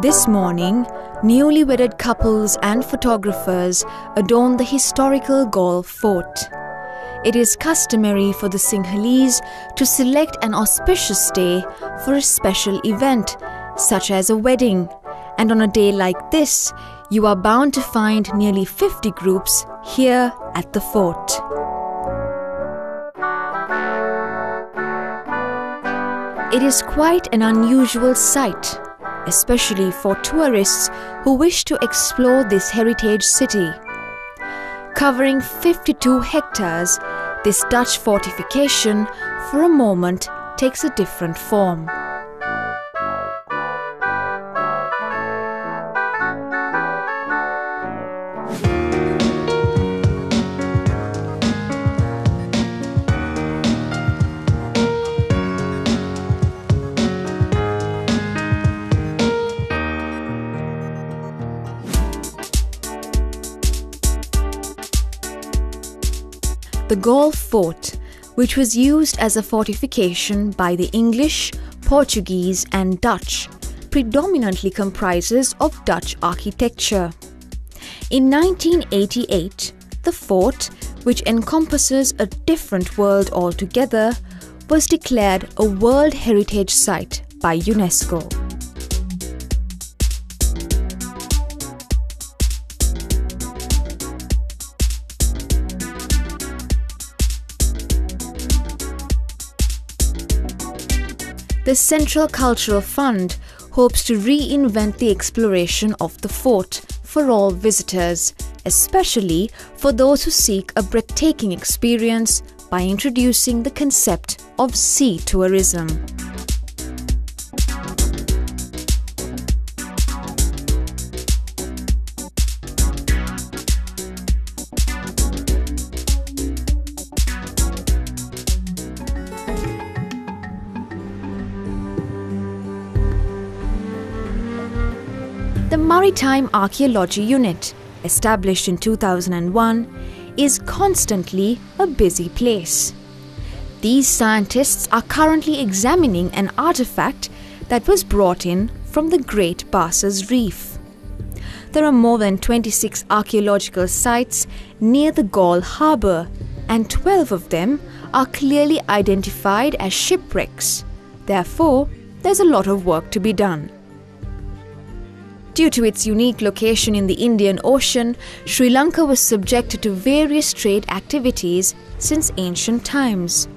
This morning, newly wedded couples and photographers adorn the historical Gall Fort. It is customary for the Sinhalese to select an auspicious day for a special event, such as a wedding, and on a day like this, you are bound to find nearly 50 groups here at the fort. It is quite an unusual sight, especially for tourists who wish to explore this heritage city. Covering 52 hectares, this Dutch fortification for a moment takes a different form. The Gall Fort, which was used as a fortification by the English, Portuguese and Dutch, predominantly comprises of Dutch architecture. In 1988, the fort, which encompasses a different world altogether, was declared a World Heritage Site by UNESCO. The Central Cultural Fund hopes to reinvent the exploration of the fort for all visitors, especially for those who seek a breathtaking experience by introducing the concept of sea tourism. The Maritime Archaeology Unit, established in 2001, is constantly a busy place. These scientists are currently examining an artifact that was brought in from the Great Barrier Reef. There are more than 26 archaeological sites near the Gall harbour, and 12 of them are clearly identified as shipwrecks. Therefore, there's a lot of work to be done. Due to its unique location in the Indian Ocean, Sri Lanka was subjected to various trade activities since ancient times.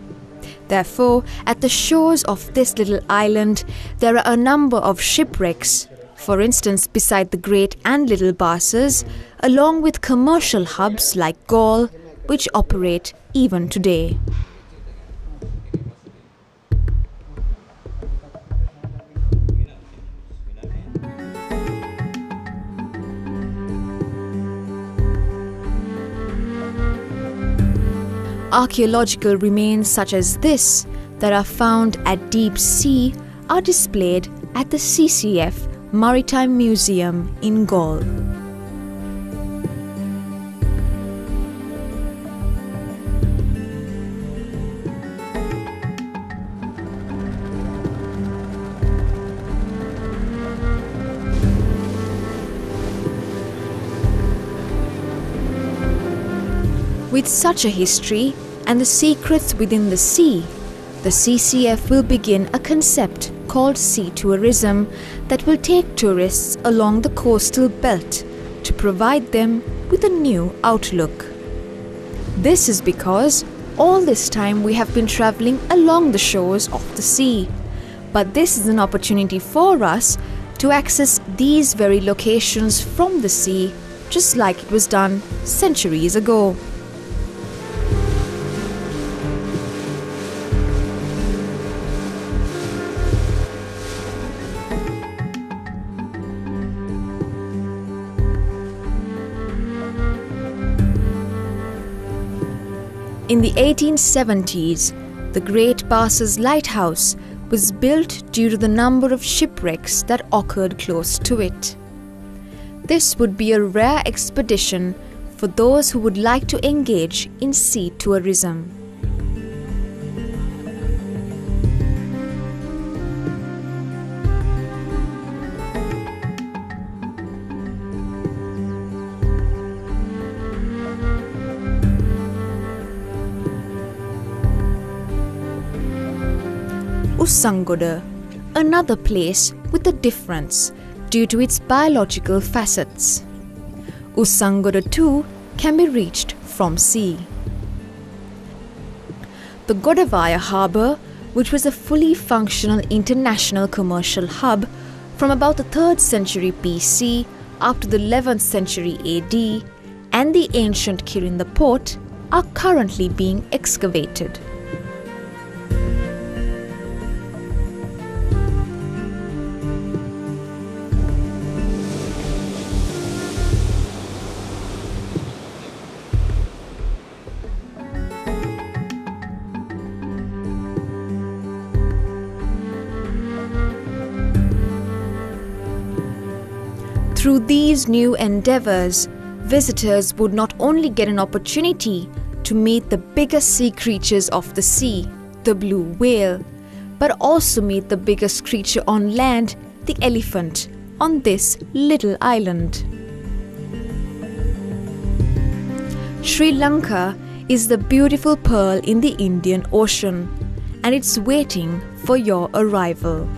Therefore, at the shores of this little island, there are a number of shipwrecks, for instance beside the Great and Little Barriers, along with commercial hubs like Gall, which operate even today. Archaeological remains such as this that are found at deep sea are displayed at the CCF Maritime Museum in Gall. With such a history and the secrets within the sea, the CCF will begin a concept called sea tourism that will take tourists along the coastal belt to provide them with a new outlook. This is because all this time we have been travelling along the shores of the sea, but this is an opportunity for us to access these very locations from the sea, just like it was done centuries ago. In the 1870s, the Great Barrier Lighthouse was built due to the number of shipwrecks that occurred close to it. This would be a rare expedition for those who would like to engage in sea tourism. Ussangoda, another place with a difference due to its biological facets. Ussangoda too can be reached from sea. The Godavaya harbour, which was a fully functional international commercial hub from about the 3rd century BC up to the 11th century AD, and the ancient Kirinda port are currently being excavated. Through these new endeavours, visitors would not only get an opportunity to meet the biggest sea creatures of the sea, the blue whale, but also meet the biggest creature on land, the elephant, on this little island. Sri Lanka is the beautiful pearl in the Indian Ocean, and it's waiting for your arrival.